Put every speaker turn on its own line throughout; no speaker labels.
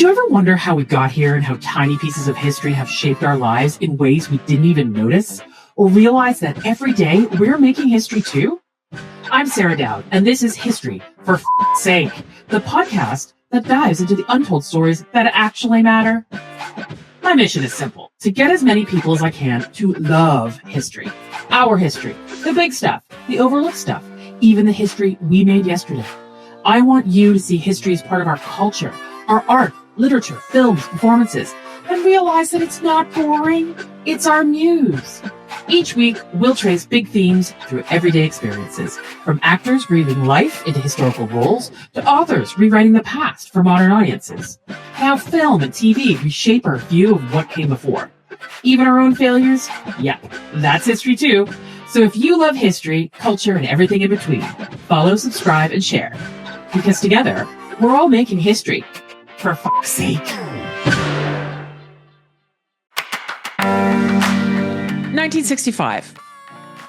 Did you ever wonder how we got here and how tiny pieces of history have shaped our lives in ways we didn't even notice? Or realize that every day we're making history too? I'm Sarah Dowd, and this is History for F***'s Sake, the podcast that dives into the untold stories that actually matter. My mission is simple: to get as many people as I can to love history. Our history, the big stuff, the overlooked stuff, even the history we made yesterday. I want you to see history as part of our culture, our art, literature, films, performances, and realize that it's not boring, it's our muse. Each week, we'll trace big themes through everyday experiences, from actors breathing life into historical roles to authors rewriting the past for modern audiences. How film and TV reshape our view of what came before. Even our own failures? Yep, that's history too. So if you love history, culture, and everything in between, follow, subscribe, and share. Because together, we're all making history. For f***'s sake. 1965.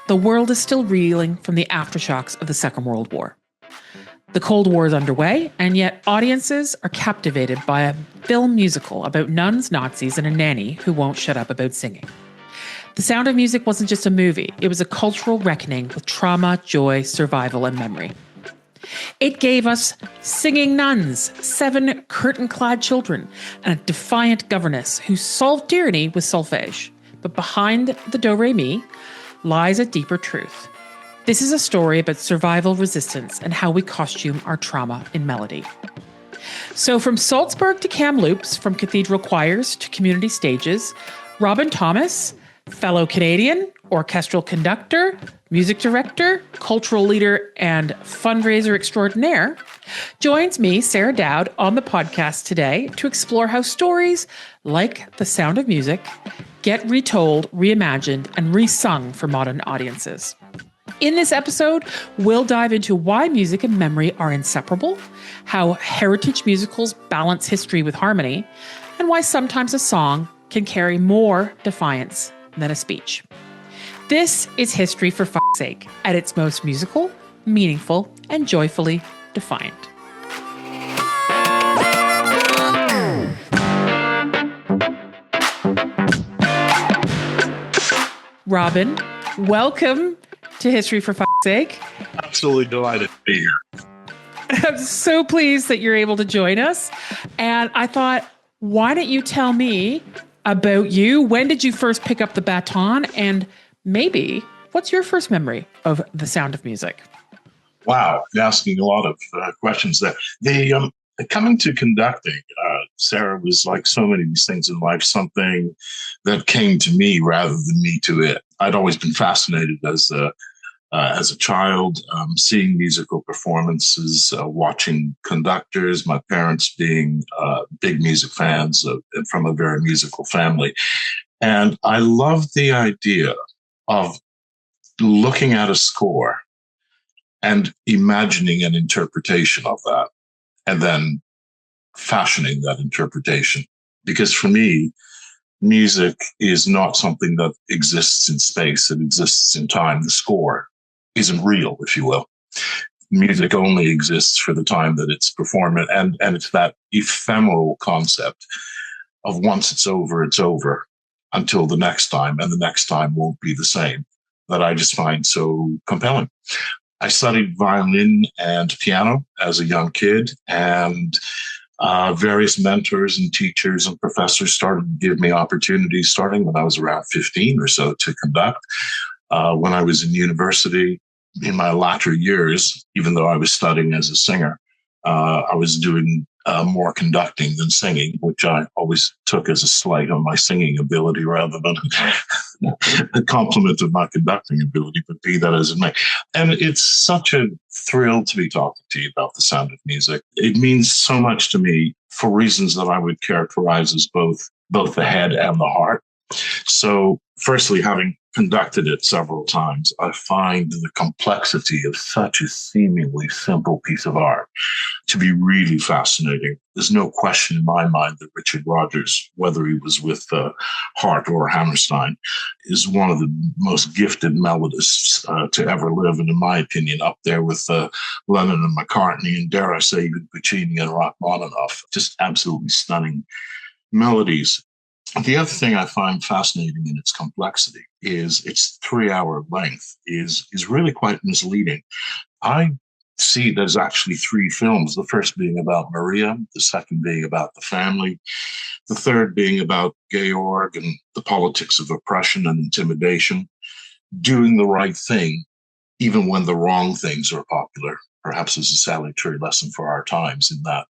The world is still reeling from the aftershocks of the Second World War. The Cold War is underway, and yet audiences are captivated by a film musical about nuns, Nazis, and a nanny who won't shut up about singing. The Sound of Music wasn't just a movie, it was a cultural reckoning with trauma, joy, survival, and memory. It gave us singing nuns, 7 curtain-clad children, and a defiant governess who solved tyranny with solfege. But behind the do-re-mi lies a deeper truth. This is a story about survival, resistance, and how we costume our trauma in melody. So from Salzburg to Kamloops, from cathedral choirs to community stages, Robin Thomas, fellow Canadian, orchestral conductor, music director, cultural leader, and fundraiser extraordinaire, joins me, Sarah Dowd, on the podcast today to explore how stories like The Sound of Music get retold, reimagined, and resung for modern audiences. In this episode, we'll dive into why music and memory are inseparable, how heritage musicals balance history with harmony, and why sometimes a song can carry more defiance than a speech. This is History for F***'s Sake, at its most musical, meaningful, and joyfully defiant. Robin, welcome to History for F***'s Sake.
Absolutely delighted to be here.
I'm so pleased that you're able to join us. And I thought, why don't you tell me about you? When did you first pick up the baton? And maybe, what's your first memory of The Sound of Music?
Wow, you're asking a lot of questions there. Coming to conducting, Sarah, was like so many of these things in life, something that came to me rather than me to it. I'd always been fascinated as a child, seeing musical performances, watching conductors, my parents being big music fans and from a very musical family. And I loved the idea of looking at a score and imagining an interpretation of that, and then fashioning that interpretation. Because for me, music is not something that exists in space, it exists in time. The score isn't real, if you will. Music only exists for the time that it's performed, and it's that ephemeral concept of once it's over until the next time, and the next time won't be the same, that I just find so compelling. I studied violin and piano as a young kid, and various mentors and teachers and professors started to give me opportunities starting when I was around 15 or so to conduct. When I was in university, in my latter years, even though I was studying as a singer, I was doing more conducting than singing, which I always took as a slight on my singing ability rather than a compliment of my conducting ability, but be that as it may. And it's such a thrill to be talking to you about The Sound of Music. It means so much to me for reasons that I would characterize as both the head and the heart. So firstly, having conducted it several times, I find the complexity of such a seemingly simple piece of art to be really fascinating. There's no question in my mind that Richard Rodgers, whether he was with Hart or Hammerstein, is one of the most gifted melodists to ever live, and in my opinion, up there with Lennon and McCartney, and dare I say, even Puccini and Rachmaninoff. Just absolutely stunning melodies. The other thing I find fascinating in its complexity is its 3-hour length is really quite misleading. I see it as actually 3 films, the first being about Maria, the second being about the family, the third being about Georg and the politics of oppression and intimidation, doing the right thing, even when the wrong things are popular. Perhaps as a salutary lesson for our times in that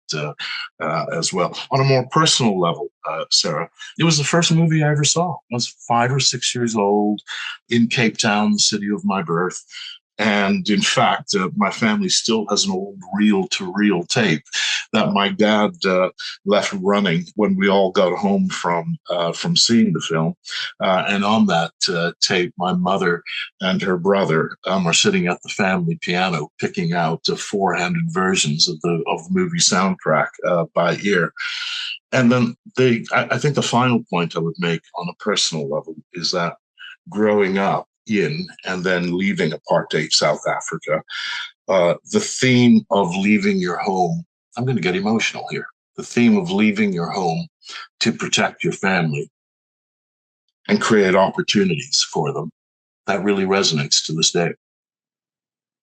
as well. On a more personal level, Sarah, it was the first movie I ever saw. I was 5 or 6 years old in Cape Town, the city of my birth. And in fact, my family still has an old reel-to-reel tape that my dad left running when we all got home from seeing the film. And on that tape, my mother and her brother are sitting at the family piano, picking out 400 versions of the movie soundtrack by ear. And then I think the final point I would make on a personal level is that growing up in and then leaving apartheid South Africa, the theme of leaving your home, I'm going to get emotional here, the theme of leaving your home to protect your family and create opportunities for them, that really resonates to this day.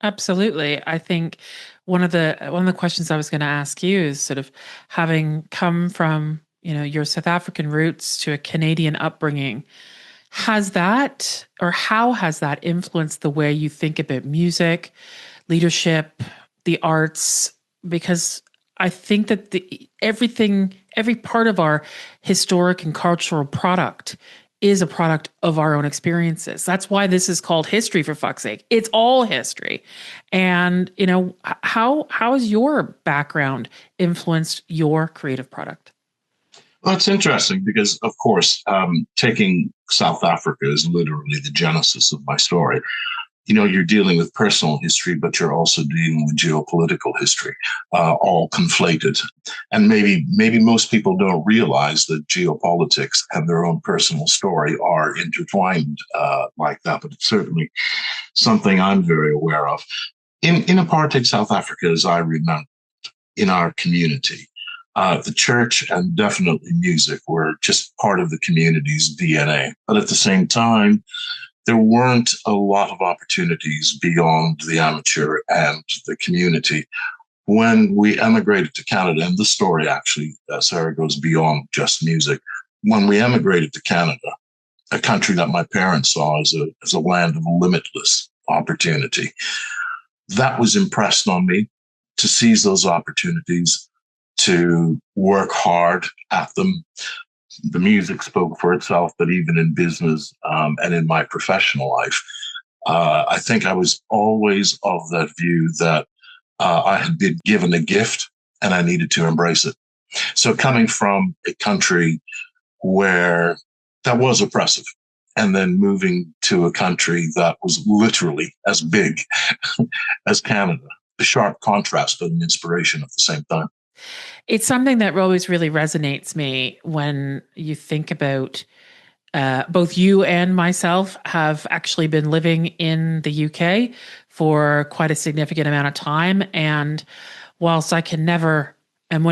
Absolutely. I think one of the questions I was going to ask you is sort of having come from, your South African roots to a Canadian upbringing, has that, or how has that influenced the way you think about music, leadership, the arts? Because I think that every part of our historic and cultural product is a product of our own experiences. That's why this is called history, for fuck's sake. It's all history. And, how has your background influenced your creative product?
Well, it's interesting because, of course, taking South Africa is literally the genesis of my story. You're dealing with personal history, but you're also dealing with geopolitical history, all conflated. And maybe most people don't realize that geopolitics and their own personal story are intertwined like that, but it's certainly something I'm very aware of. In apartheid South Africa, as I remember, in our community, the church and definitely music were just part of the community's DNA. But at the same time, there weren't a lot of opportunities beyond the amateur and the community. When we emigrated to Canada, and the story actually, Sarah, goes beyond just music. When we emigrated to Canada, a country that my parents saw as a land of limitless opportunity, that was impressed on me to seize those opportunities, to work hard at them. The music spoke for itself, but even in business and in my professional life, I think I was always of that view that I had been given a gift and I needed to embrace it. So coming from a country where that was oppressive and then moving to a country that was literally as big as Canada, a sharp contrast but an inspiration at the same time.
It's something that always really resonates me when you think about both you and myself have actually been living in the UK for quite a significant amount of time. And whilst I can never and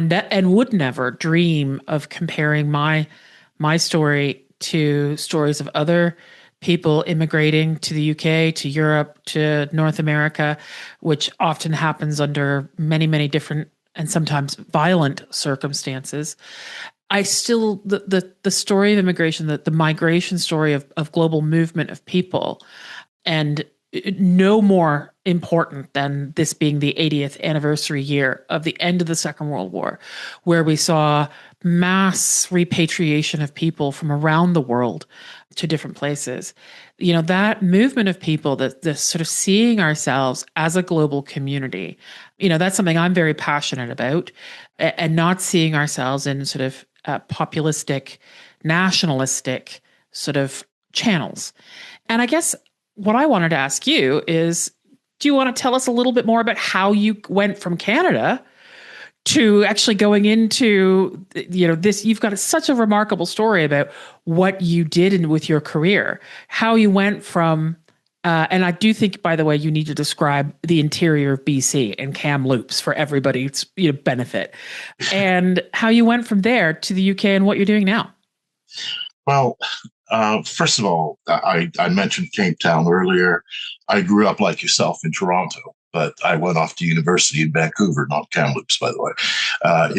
would never dream of comparing my story to stories of other people immigrating to the UK, to Europe, to North America, which often happens under many, many different and sometimes violent circumstances, I still, the story of immigration, the migration story of global movement of people, and no more important than this being the 80th anniversary year of the end of the Second World War, where we saw mass repatriation of people from around the world to different places. That movement of people, the sort of seeing ourselves as a global community, that's something I'm very passionate about, and not seeing ourselves in sort of populistic, nationalistic sort of channels. And I guess what I wanted to ask you is, do you want to tell us a little bit more about how you went from Canada to actually going into, this? You've got such a remarkable story about what you did with your career, how you went from, and I do think, by the way, you need to describe the interior of BC and Kamloops for everybody's benefit, and how you went from there to the UK and what you're doing now.
Well, first of all, I mentioned Cape Town earlier. I grew up like yourself in Toronto, but I went off to university in Vancouver, not Kamloops, by the way,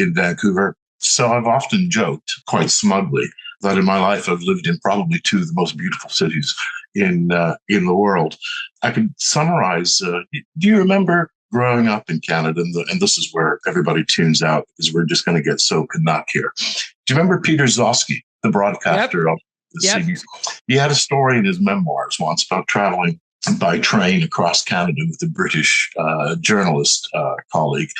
in Vancouver. So I've often joked quite smugly that in my life I've lived in probably two of the most beautiful cities in the world. I can summarize. Do you remember growing up in Canada? And this is where everybody tunes out because we're just going to get so Canuck here. Do you remember Peter Zosky, the broadcaster of the CBC? He had a story in his memoirs once about traveling by train across Canada with a British journalist colleague.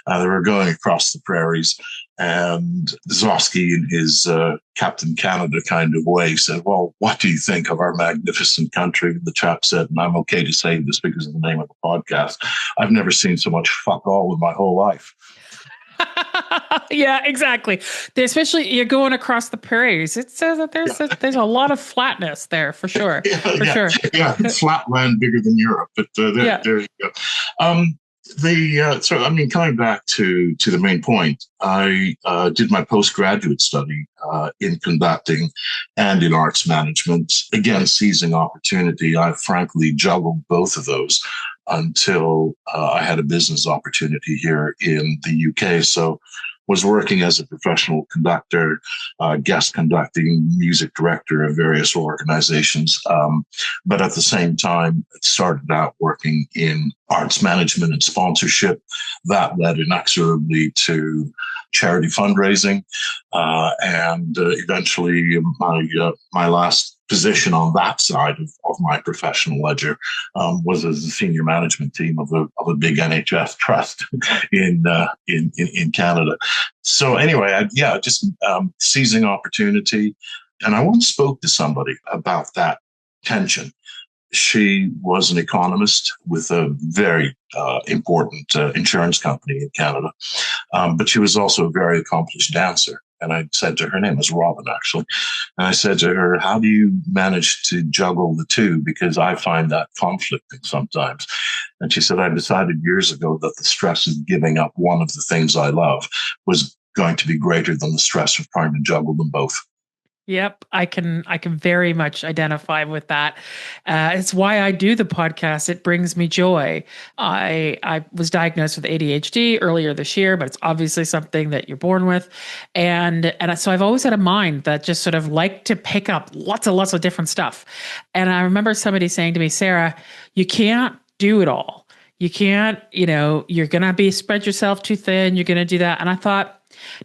They were going across the prairies, and Zosky, in his Captain Canada kind of way, said, "Well, what do you think of our magnificent country?" The chap said, and I'm okay to say this because of the name of the podcast, "I've never seen so much fuck all in my whole life."
Yeah, exactly. Especially you're going across the prairies. It says that there's a lot of flatness there for sure. Sure.
Yeah, flat land bigger than Europe. But there you go. Coming back to the main point, I did my postgraduate study in conducting and in arts management. Again, seizing opportunity. I frankly juggled both of those until I had a business opportunity here in the UK. So was working as a professional conductor, guest conducting, music director of various organizations. But at the same time, started out working in arts management and sponsorship. That led inexorably to charity fundraising. And eventually my last position on that side of my professional ledger was as a senior management team of a big NHS trust in Canada. So anyway, just seizing opportunity. And I once spoke to somebody about that tension. She was an economist with a very important insurance company in Canada, but she was also a very accomplished dancer. And I said to her, her name was Robin, actually. And I said to her, "How do you manage to juggle the two? Because I find that conflicting sometimes." And she said, "I decided years ago that the stress of giving up one of the things I love was going to be greater than the stress of trying to juggle them both."
Yep, I can very much identify with that. It's why I do the podcast. It brings me joy. I was diagnosed with ADHD earlier this year, but it's obviously something that you're born with, and so I've always had a mind that just sort of like to pick up lots of different stuff. And I remember somebody saying to me, "Sarah, you can't do it all. You can't. You're gonna spread yourself too thin. You're gonna do that." And I thought,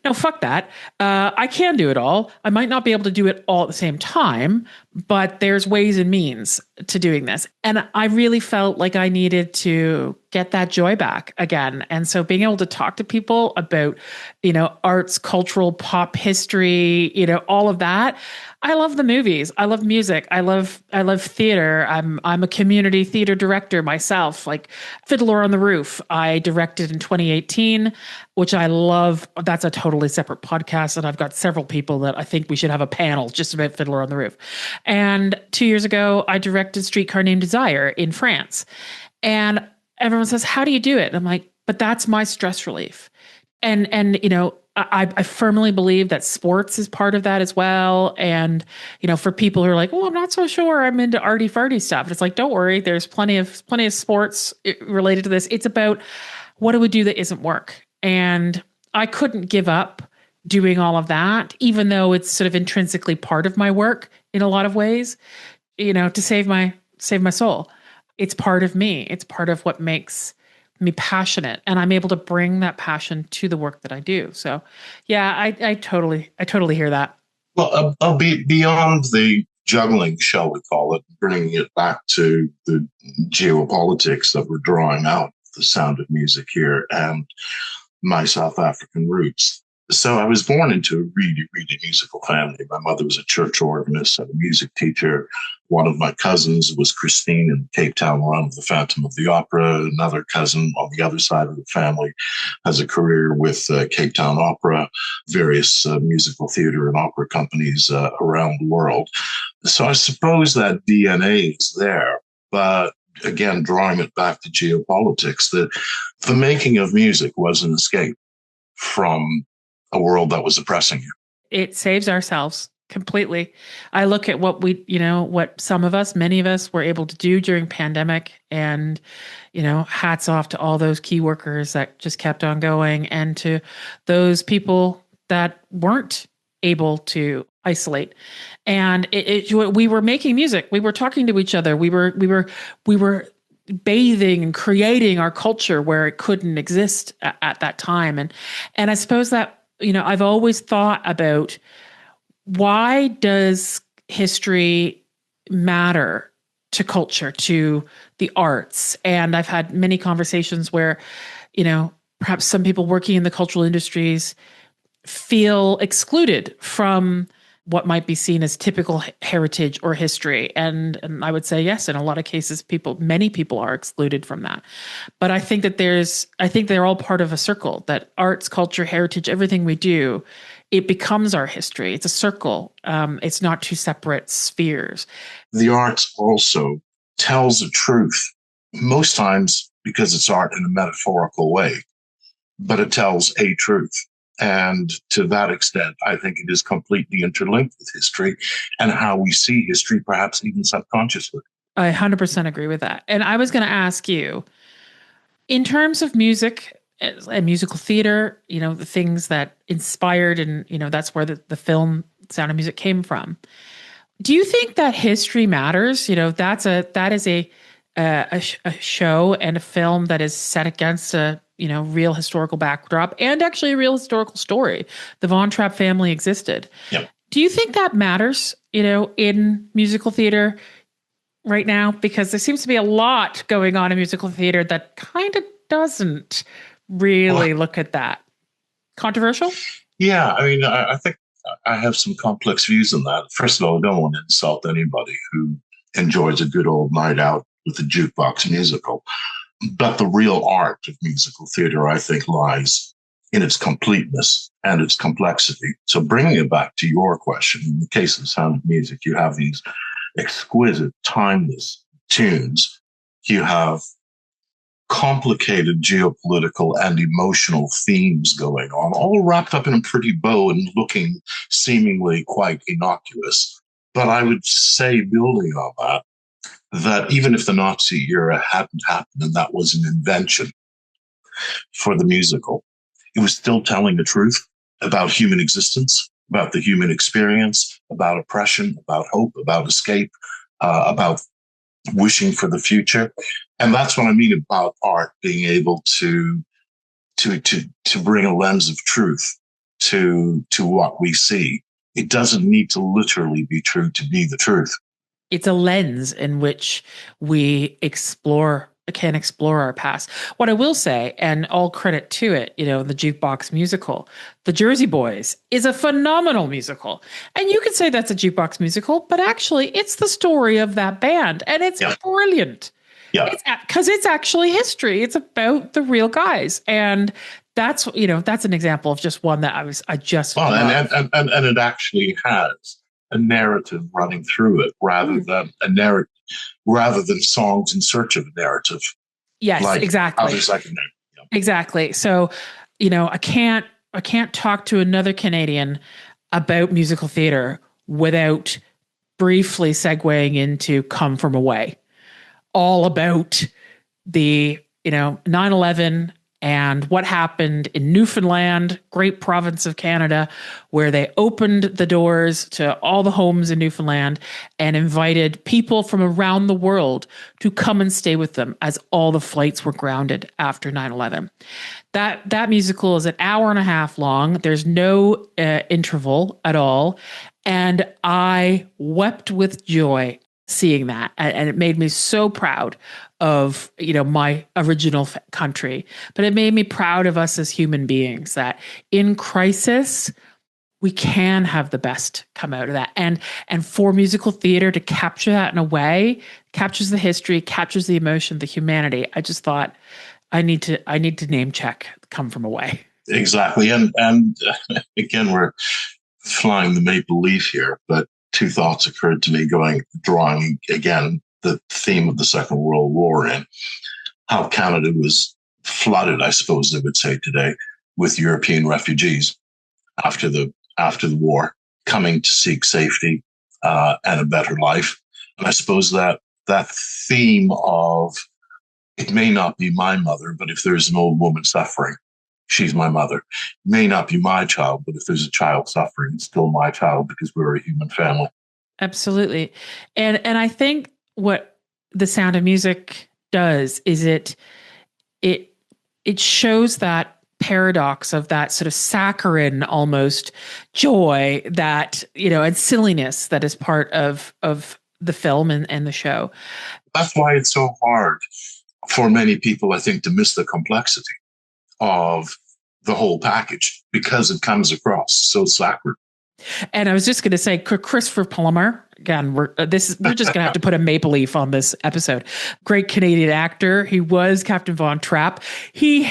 no, fuck that. I can do it all. I might not be able to do it all at the same time, but there's ways and means to doing this. And I really felt like I needed to get that joy back again. And so being able to talk to people about, arts, cultural, pop history, all of that. I love the movies. I love music. I love theater. I'm a community theater director myself, like Fiddler on the Roof. I directed in 2018, which I love. That's a totally separate podcast. And I've got several people that I think we should have a panel just about Fiddler on the Roof. And 2 years ago, I directed Streetcar Named Desire in France. And everyone says, "How do you do it?" And I'm like, but that's my stress relief. And I firmly believe that sports is part of that as well. And, for people who are like, "Well, I'm not so sure I'm into arty farty stuff." It's like, don't worry. There's plenty of sports related to this. It's about what do we do that isn't work? And I couldn't give up doing all of that, even though it's sort of intrinsically part of my work in a lot of ways, to save my soul. It's part of me. It's part of what makes me passionate, and I'm able to bring that passion to the work that I do. So yeah, I totally hear that.
Well, I'll be beyond the juggling, shall we call it, bringing it back to the geopolitics that we're drawing out the sound of music here and my South African roots. So I was born into a really, really musical family. My mother was a church organist and a music teacher. One of my cousins was Christine in the Cape Town run of the Phantom of the Opera. Another cousin on the other side of the family has a career with Cape Town Opera, various musical theater and opera companies around the world. So I suppose that DNA is there. But again, drawing it back to geopolitics, the making of music was an escape from a world that was oppressing you.
It saves ourselves completely. I look at what what some of us, many of us were able to do during pandemic, and, hats off to all those key workers that just kept on going, and to those people that weren't able to isolate. And we were making music. We were talking to each other. We were bathing and creating our culture where it couldn't exist at that time. And I suppose that, I've always thought about, why does history matter to culture, to the arts? And I've had many conversations where, perhaps some people working in the cultural industries feel excluded from what might be seen as typical heritage or history. And I would say, yes, in a lot of cases, many people are excluded from that. But I think they're all part of a circle, that arts, culture, heritage, everything we do, it becomes our history. It's a circle. It's not two separate spheres.
The arts also tells the truth, most times because it's art in a metaphorical way, but it tells a truth. And to that extent, I think it is completely interlinked with history and how we see history, perhaps even subconsciously.
I 100% agree with that. And I was going to ask you, in terms of music and musical theater, the things that inspired, and, that's where the film Sound of Music came from. Do you think that history matters? That is a show and a film that is set against a real historical backdrop and actually a real historical story. The Von Trapp family existed.
Yep.
Do you think that matters, in musical theater right now? Because there seems to be a lot going on in musical theater that kind of doesn't really look at that. Controversial?
Yeah, I mean, I think I have some complex views on that. First of all, I don't want to insult anybody who enjoys a good old night out with a jukebox musical. But the real art of musical theater, I think, lies in its completeness and its complexity. So bringing it back to your question, in the case of Sound of Music, you have these exquisite, timeless tunes. You have complicated geopolitical and emotional themes going on, all wrapped up in a pretty bow and looking seemingly quite innocuous. But I would say, building on that even if the Nazi era hadn't happened and that was an invention for the musical, it was still telling the truth about human existence, about the human experience, about oppression, about hope, about escape, about wishing for the future. And that's what I mean about art being able to bring a lens of truth to what we see. It doesn't need to literally be true to be the truth.
It's a lens in which we can explore our past. What I will say, and all credit to it, the jukebox musical, The Jersey Boys, is a phenomenal musical. And you could say that's a jukebox musical, but actually it's the story of that band. And it's brilliant.
Yeah.
Because it's actually history. It's about the real guys. And that's an example of just one that I just
love. And it actually has a narrative running through it rather than a narrative, rather than songs in search of a narrative.
Yes,
like
exactly.
Others I can name. Yeah.
Exactly. So, I can't talk to another Canadian about musical theater without briefly segueing into Come From Away, all about the 9/11 and what happened in Newfoundland, great province of Canada, where they opened the doors to all the homes in Newfoundland and invited people from around the world to come and stay with them as all the flights were grounded after 9/11. That musical is an hour and a half long. There's no interval at all. And I wept with joy seeing that. And it made me so proud of, my original country, but it made me proud of us as human beings that in crisis, we can have the best come out of that. And for musical theater to capture that in a way, captures the history, captures the emotion, the humanity. I just thought I need to name check Come From Away.
Exactly. And again, we're flying the maple leaf here, but two thoughts occurred to me drawing again the theme of the Second World War and how Canada was flooded, I suppose they would say today, with European refugees after the war, coming to seek safety and a better life. And I suppose that theme of it may not be my mother, but if there's an old woman suffering, she's my mother. It may not be my child, but if there's a child suffering, it's still my child because we're a human family.
Absolutely. And I think what The Sound of Music does is it shows that paradox of that sort of saccharine almost joy that, and silliness that is part of the film and the show.
That's why it's so hard for many people, I think, to miss the complexity of the whole package because it comes across so saccharine.
And I was just going to say, Christopher Plummer, again, we're just going to have to put a maple leaf on this episode. Great Canadian actor. He was Captain Von Trapp. He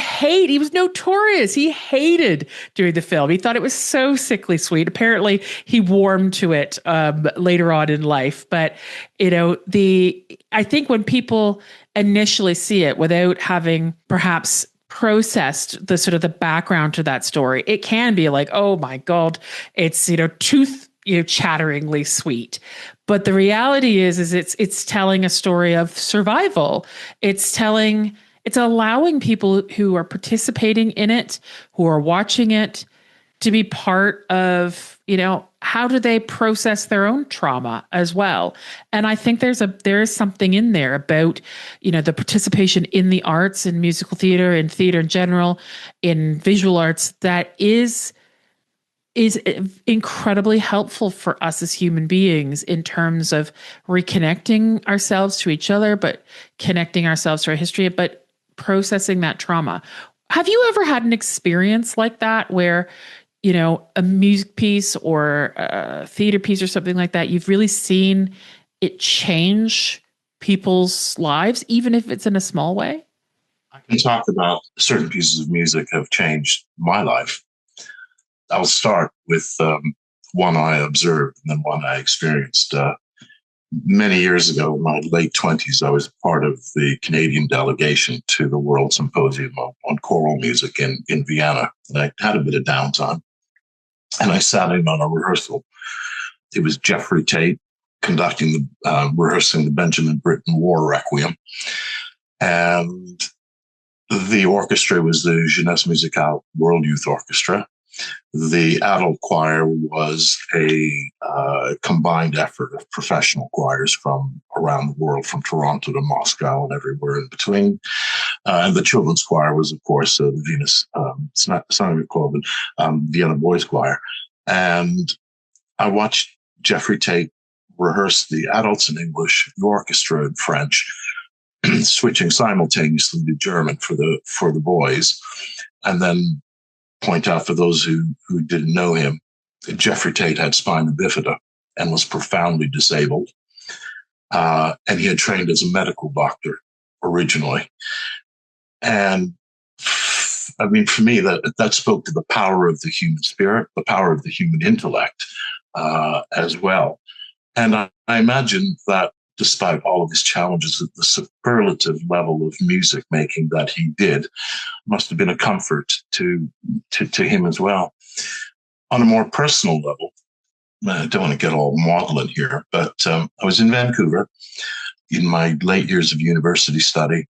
was notorious. He hated doing the film. He thought it was so sickly sweet. Apparently he warmed to it later on in life. But, I think when people initially see it without having perhaps processed the sort of the background to that story, it can be like, oh my God, it's, tooth, chatteringly sweet. But the reality is it's telling a story of survival. It's allowing people who are participating in it, who are watching it, to be part of, how do they process their own trauma as well? And I think there is something in there about, the participation in the arts, in musical theater, in theater in general, in visual arts that is incredibly helpful for us as human beings in terms of reconnecting ourselves to each other, but connecting ourselves to our history, but processing that trauma. Have you ever had an experience like that where, a music piece or a theater piece or something like that, you've really seen it change people's lives, even if it's in a small way?
I can talk about certain pieces of music have changed my life. I'll start with one I observed and then one I experienced. Many years ago, in my late 20s, I was part of the Canadian delegation to the World Symposium on Choral Music in Vienna. And I had a bit of downtime. And I sat in on a rehearsal. It was Jeffrey Tate rehearsing the Benjamin Britten War Requiem. And the orchestra was the Jeunesse Musicale World Youth Orchestra. The adult choir was a combined effort of professional choirs from around the world, from Toronto to Moscow and everywhere in between. And the children's choir was, of course, the Venus, it's not even called, but Vienna Boys Choir. And I watched Jeffrey Tate rehearse the adults in English, the orchestra in French, switching simultaneously to German for the boys, and then point out for those who didn't know him, Jeffrey Tate had spina bifida and was profoundly disabled. And he had trained as a medical doctor originally. And I mean, for me, that spoke to the power of the human spirit, the power of the human intellect as well. And I imagine that despite all of his challenges, at the superlative level of music making that he did must have been a comfort to him as well. On a more personal level, I don't want to get all maudlin here, but I was in Vancouver in my late years of university study.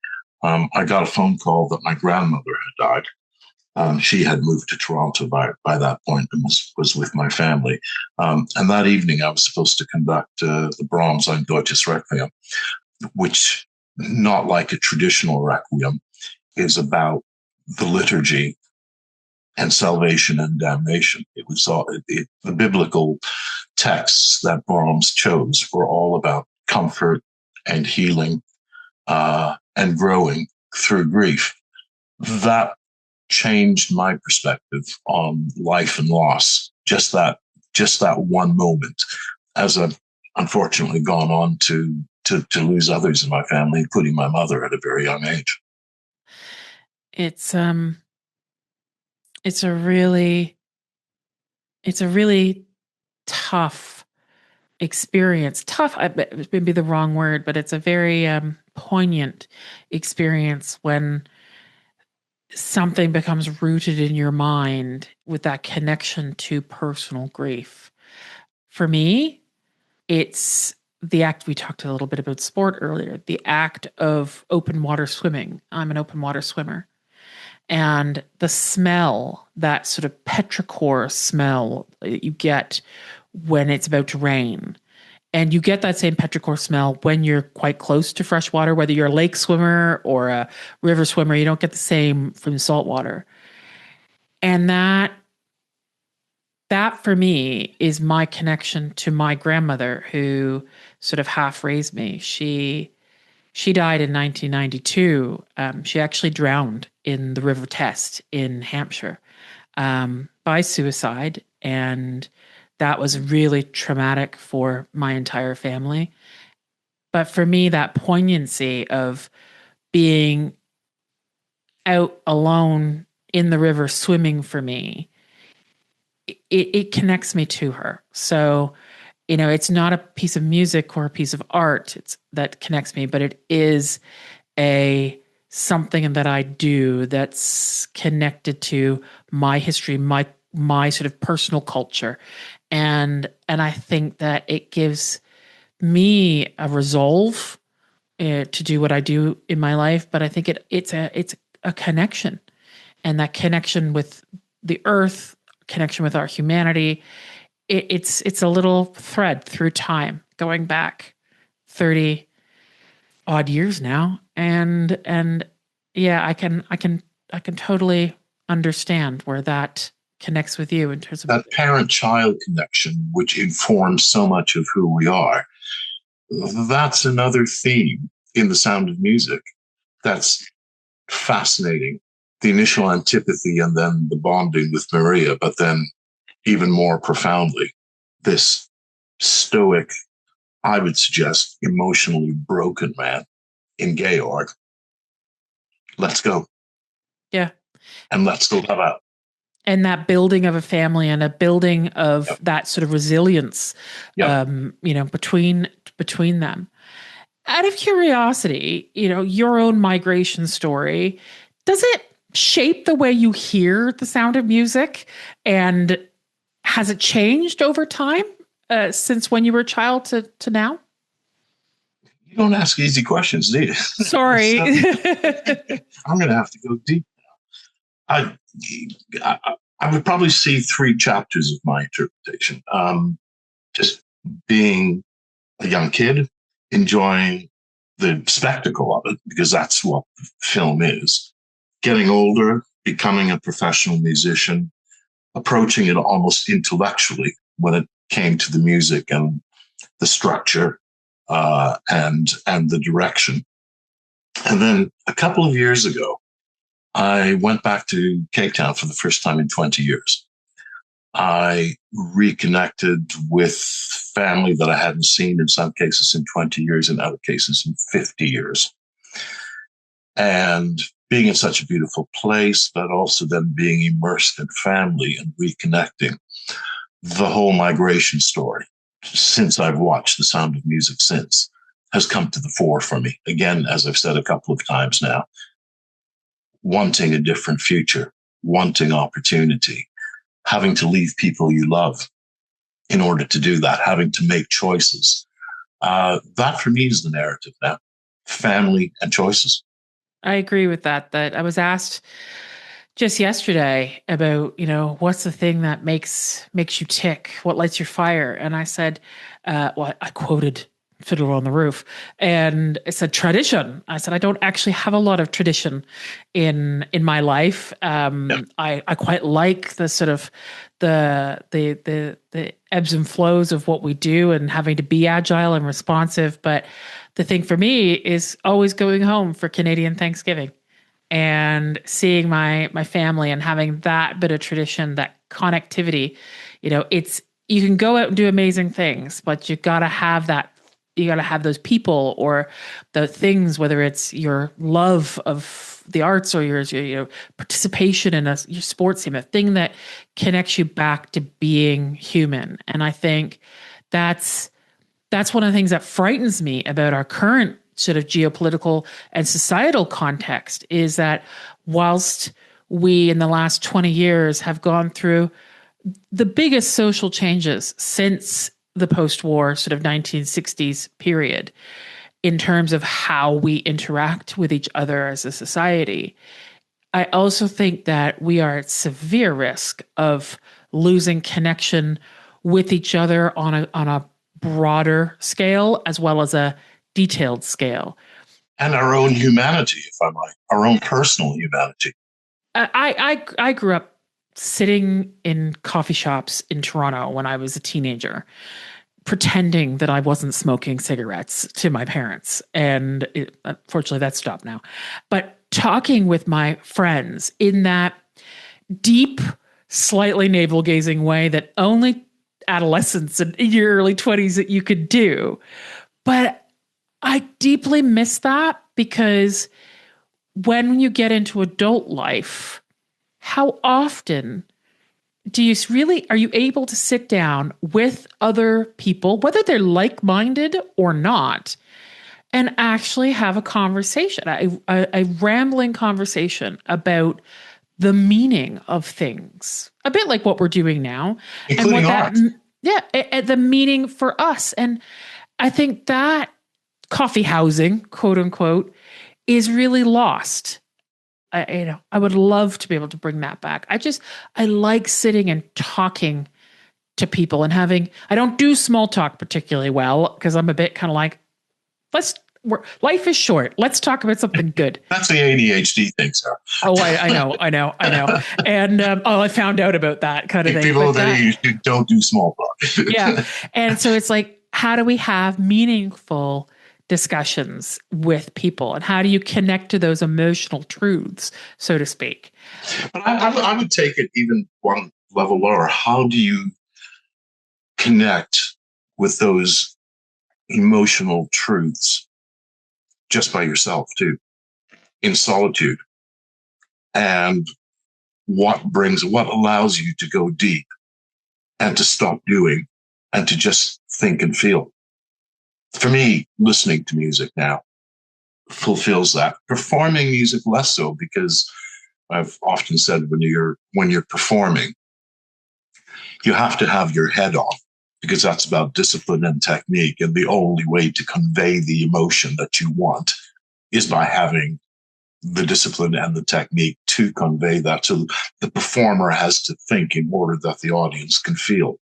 I got a phone call that my grandmother had died. She had moved to Toronto by that point and was with my family. And that evening, I was supposed to conduct the Brahms Ein Deutsches Requiem, which, not like a traditional requiem, is about the liturgy and salvation and damnation. It was the biblical texts that Brahms chose were all about comfort and healing and growing through grief. That changed my perspective on life and loss. Just that one moment, as I've unfortunately gone on to lose others in my family, including my mother at a very young age.
It's it's a really tough experience. Tough would be the wrong word, but it's a very poignant experience when something becomes rooted in your mind with that connection to personal grief. For me, it's the act. We talked a little bit about sport earlier, the act of open water swimming. I'm an open water swimmer. And the smell, that sort of petrichor smell that you get when it's about to rain. And you get that same petrichor smell when you're quite close to fresh water, whether you're a lake swimmer or a river swimmer, you don't get the same from salt water. And that for me is my connection to my grandmother, who sort of half raised me. She died in 1992. She actually drowned in the River Test in Hampshire by suicide. And that was really traumatic for my entire family. But for me, that poignancy of being out alone in the river swimming, for me, it connects me to her. So, it's not a piece of music or a piece of art that connects me, but it is something that I do that's connected to my history, my sort of personal culture. And I think that it gives me a resolve to do what I do in my life. But I think it's a connection, and that connection with the earth, connection with our humanity. It's a little thread through time, going back 30 odd years now. And yeah, I can totally understand where that connects with you in terms of
that parent-child connection, which informs so much of who we are. That's another theme in The Sound of Music that's fascinating. The initial antipathy and then the bonding with Maria, but then even more profoundly, this stoic, I would suggest, emotionally broken man in Georg. Let's go.
Yeah.
And let's go love out.
And that building of a family and a building of that sort of resilience, between them. Out of curiosity, your own migration story, does it shape the way you hear The Sound of Music? And has it changed over time since when you were a child to now?
You don't ask easy questions, do you?
Sorry.
I'm going to have to go deep now. I would probably see 3 chapters of my interpretation. Just being a young kid, enjoying the spectacle of it, because that's what film is. Getting older, becoming a professional musician, approaching it almost intellectually when it came to the music and the structure and the direction. And then a couple of years ago, I went back to Cape Town for the first time in 20 years. I reconnected with family that I hadn't seen in some cases in 20 years, in other cases in 50 years. And being in such a beautiful place, but also then being immersed in family and reconnecting, the whole migration story, since I've watched The Sound of Music since, has come to the fore for me. Again, as I've said a couple of times now, wanting a different future, wanting opportunity, having to leave people you love in order to do that, having to make choices. That for me is the narrative now, family and choices.
I agree with that I was asked just yesterday about, what's the thing that makes you tick? What lights your fire? And I said, I quoted Fiddler on the Roof. And it said tradition. I said, I don't actually have a lot of tradition in my life. I quite like the sort of the ebbs and flows of what we do and having to be agile and responsive. But the thing for me is always going home for Canadian Thanksgiving and seeing my family and having that bit of tradition, that connectivity. You can go out and do amazing things, but you got to have that. You got to have those people or the things, whether it's your love of the arts or your participation in your sports team, a thing that connects you back to being human. And I think that's one of the things that frightens me about our current sort of geopolitical and societal context is that whilst we in the last 20 years have gone through the biggest social changes since the post-war sort of 1960s period in terms of how we interact with each other as a society, I also think that we are at severe risk of losing connection with each other on a broader scale as well as a detailed scale.
And our own humanity, if I might, our own personal humanity.
I grew up sitting in coffee shops in Toronto when I was a teenager, pretending that I wasn't smoking cigarettes to my parents. And unfortunately, that's stopped now. But talking with my friends in that deep, slightly navel-gazing way that only adolescents and in your early 20s that you could do. But I deeply miss that because when you get into adult life, how often are you able to sit down with other people, whether they're like-minded or not, and actually have a conversation, a rambling conversation about the meaning of things, a bit like what we're doing now,
including art.
The meaning for us. And I think that coffee housing, quote unquote, is really lost. I would love to be able to bring that back. I like sitting and talking to people and I don't do small talk particularly well because I'm a bit kind of like, life is short. Let's talk about something good.
That's the ADHD thing, Sarah.
Oh, I know. And I found out about that kind of thing.
People that you don't do small talk.
Yeah. And so it's like, how do we have meaningful discussions with people, and how do you connect to those emotional truths, so to speak?
But I would take it even one level lower. How do you connect with those emotional truths just by yourself too, in solitude? And what allows you to go deep and to stop doing and to just think and feel? For me, listening to music now fulfills that. Performing music less so, because I've often said when you're performing, you have to have your head on, because that's about discipline and technique. And the only way to convey the emotion that you want is by having the discipline and the technique to convey that. So the performer has to think in order that the audience can feel.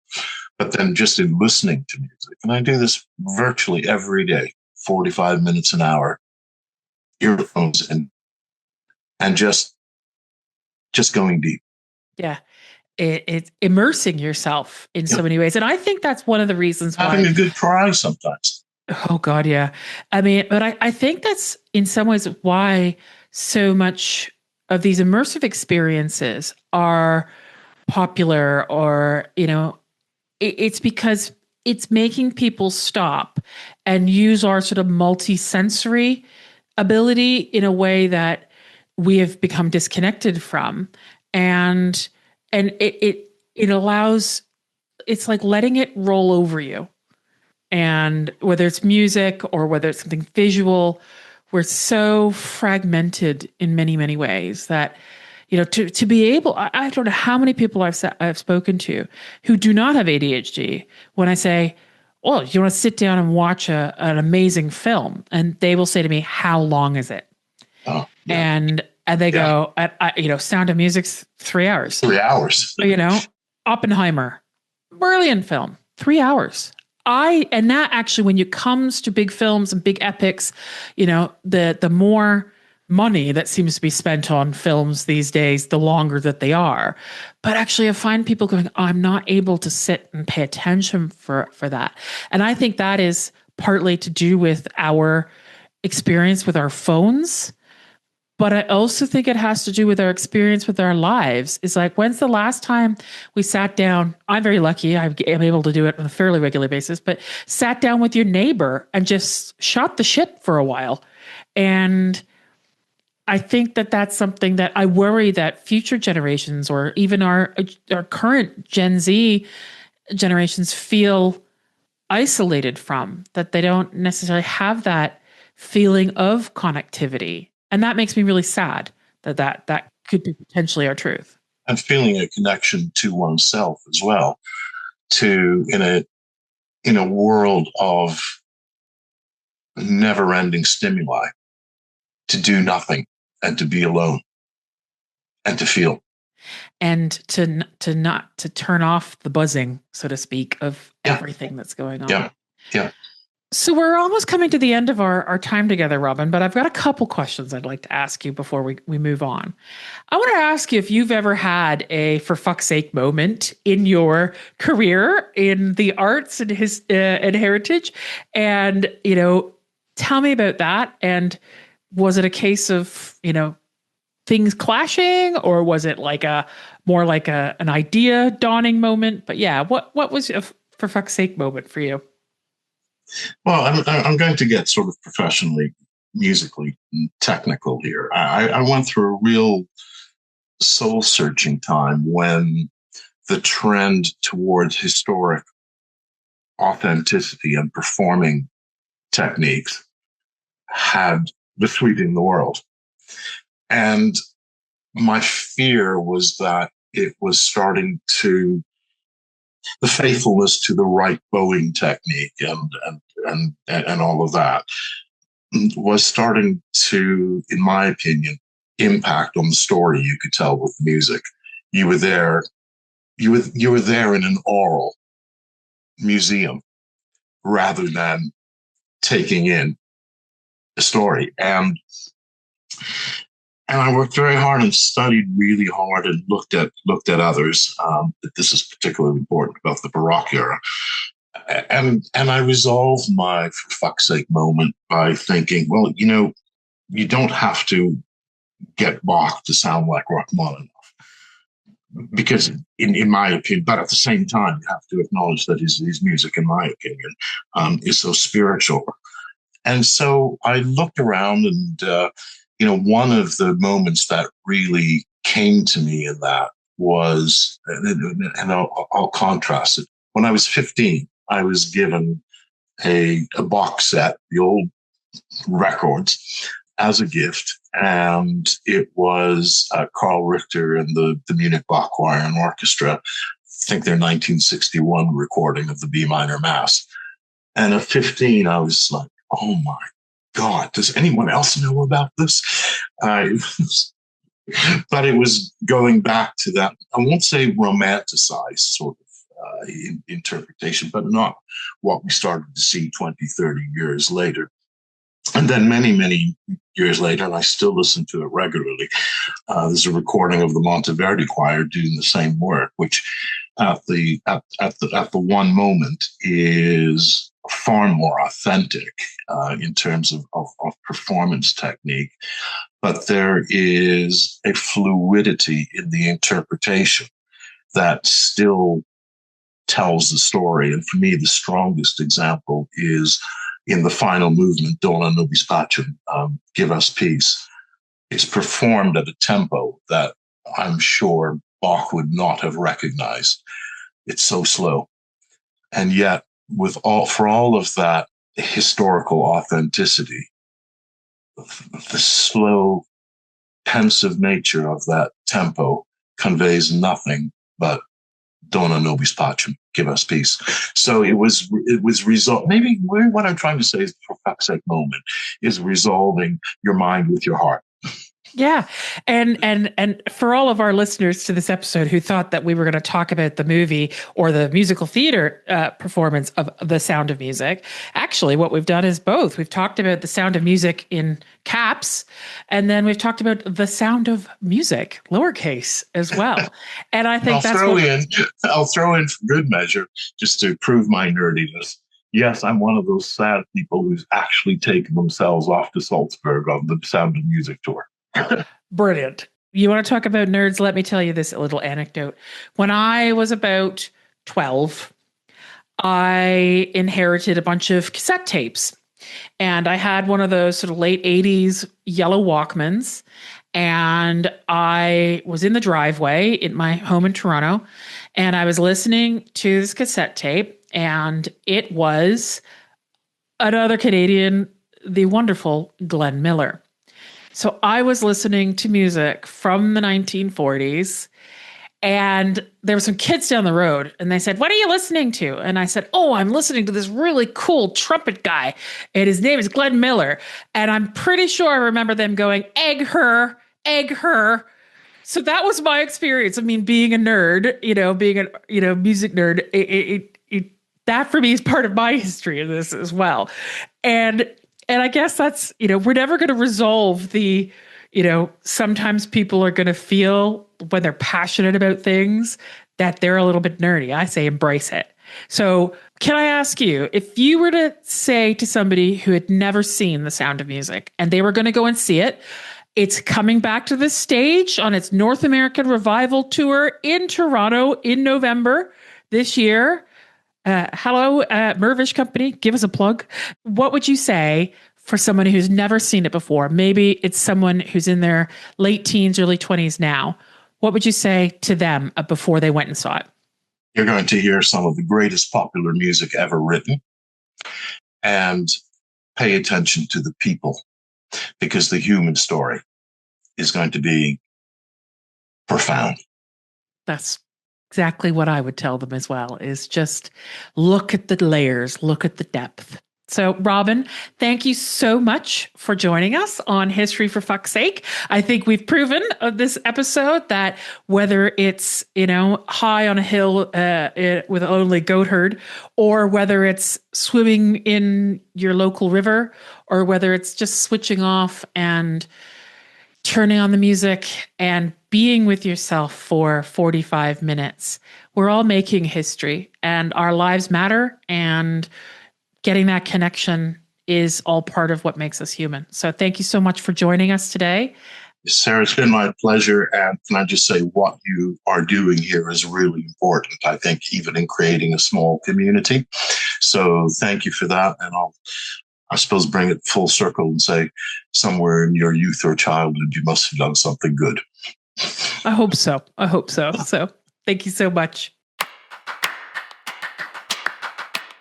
But then just in listening to music, and I do this virtually every day, 45 minutes an hour, earphones in, and just going deep.
Yeah. It's immersing yourself in so many ways. And I think that's one of the reasons why.
Having a good cry sometimes.
Oh, God, yeah. I mean, but I think that's in some ways why so much of these immersive experiences are popular, or, it's because it's making people stop and use our sort of multi-sensory ability in a way that we have become disconnected from. And it allows, it's like letting it roll over you. And whether it's music or whether it's something visual, we're so fragmented in many, many ways that, to be able, I don't know how many people I've spoken to who do not have ADHD when I say, well, you want to sit down and watch an amazing film? And they will say to me, how long is it?
Oh, yeah.
And they go, Sound of Music's 3 hours.
3 hours.
Oppenheimer, brilliant film, 3 hours. And that actually, when it comes to big films and big epics, the more money that seems to be spent on films these days, the longer that they are. But actually, I find people going, oh, I'm not able to sit and pay attention for that. And I think that is partly to do with our experience with our phones. But I also think it has to do with our experience with our lives. It's like, when's the last time we sat down? I'm very lucky. I'm able to do it on a fairly regular basis, but sat down with your neighbor and just shot the shit for a while. And I think that that's something that I worry that future generations, or even our current Gen Z generations, feel isolated from, that they don't necessarily have that feeling of connectivity. And that makes me really sad that could be potentially our truth.
And feeling a connection to oneself as well, in a world of never-ending stimuli, to do nothing and to be alone and to feel. And
to turn off the buzzing, so to speak, of everything that's going on.
Yeah.
So we're almost coming to the end of our time together, Robin, but I've got a couple questions I'd like to ask you before we move on. I want to ask you if you've ever had a for fuck's sake moment in your career in the arts and and heritage, and tell me about that. And was it a case of things clashing, or was it like more like an idea dawning moment? But yeah, what was a for fuck's sake moment for you?
Well, I'm going to get sort of professionally, musically technical here. I went through a real soul-searching time when the trend towards historic authenticity and performing techniques was sweeping the world. And my fear was that it was starting to, the faithfulness to the right bowing technique and all of that was starting to, in my opinion, impact on the story you could tell with music. You were there in an oral museum rather than taking in a story. And I worked very hard and studied really hard and looked at others. But this is particularly important about the Baroque era. And I resolved my for fuck's sake moment by thinking, well, you don't have to get Bach to sound like Rachmaninoff, because in my opinion, but at the same time, you have to acknowledge that his music, in my opinion, is so spiritual. And so I looked around and, one of the moments that really came to me in that was, and I'll contrast it. When I was 15, I was given a box set, the old records, as a gift. And it was Carl Richter and the Munich Bach Choir and Orchestra, I think their 1961 recording of the B minor Mass. And at 15, I was like, oh my God, does anyone else know about this? But it was going back to that, I won't say romanticized sort of interpretation, but not what we started to see 20, 30 years later. And then many, many years later, and I still listen to it regularly, there's a recording of the Monteverdi Choir doing the same work, which at the one moment is far more authentic in terms of performance technique. But there is a fluidity in the interpretation that still tells the story. And for me, the strongest example is in the final movement, Dona Nobis Pacem, Give Us Peace. It's performed at a tempo that I'm sure Bach would not have recognized. It's so slow. And yet, for all of that historical authenticity, the slow, pensive nature of that tempo conveys nothing but Dona Nobis Pacem, Give Us Peace. So it was resolved. Maybe what I'm trying to say is, for fuck's sake moment, is resolving your mind with your heart.
Yeah. And for all of our listeners to this episode who thought that we were going to talk about the movie or the musical theater performance of The Sound of Music, actually what we've done is both. We've talked about The Sound of Music in caps, and then we've talked about The Sound of Music, lowercase, as well. And I think
I'll throw in for good measure, just to prove my nerdiness. Yes, I'm one of those sad people who's actually taken themselves off to Salzburg on the Sound of Music tour.
Brilliant. You want to talk about nerds? Let me tell you this little anecdote. When I was about 12, I inherited a bunch of cassette tapes. And I had one of those sort of late 80s yellow Walkmans. And I was in the driveway in my home in Toronto. And I was listening to this cassette tape. And it was another Canadian, the wonderful Glenn Miller. So I was listening to music from the 1940s, and there were some kids down the road, and they said, "What are you listening to?" And I said, "Oh, I'm listening to this really cool trumpet guy, and his name is Glenn Miller." And I'm pretty sure I remember them going, egg her, egg her. So that was my experience. I mean, being a nerd, being a, music nerd, that for me is part of my history of this as well. And I guess that's, we're never going to resolve the, sometimes people are going to feel when they're passionate about things that they're a little bit nerdy. I say embrace it. So can I ask you, if you were to say to somebody who had never seen The Sound of Music and they were going to go and see it, it's coming back to the stage on its North American revival tour in Toronto in November this year. Hello, Mervish Company, give us a plug. What would you say for someone who's never seen it before? Maybe it's someone who's in their late teens, early 20s now. What would you say to them before they went and saw it?
You're going to hear some of the greatest popular music ever written, and pay attention to the people, because the human story is going to be profound.
That's exactly what I would tell them as well, is just look at the layers, look at the depth. So, Robin, thank you so much for joining us on History for Fuck's Sake. I think we've proven of this episode that whether it's, high on a hill with a lonely goat herd, or whether it's swimming in your local river, or whether it's just switching off and turning on the music and being with yourself for 45 minutes, we're all making history, and our lives matter, and getting that connection is all part of what makes us human. So thank you so much for joining us today.
Sarah, it's been my pleasure. And can I just say, what you are doing here is really important, I think, even in creating a small community. So thank you for that. And I suppose, bring it full circle and say, somewhere in your youth or childhood, you must have done something good.
I hope so. So thank you so much.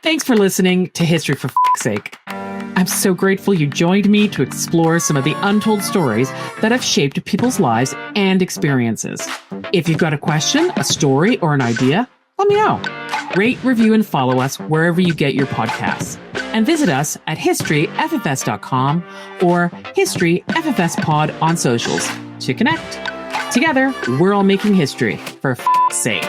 Thanks for listening to History for Fuck's Sake. I'm so grateful you joined me to explore some of the untold stories that have shaped people's lives and experiences. If you've got a question, a story, or an idea, let me know. Rate, review, and follow us wherever you get your podcasts. And visit us at historyffs.com or History FFS Pod on socials to connect. Together, we're all making history for fuck's sake.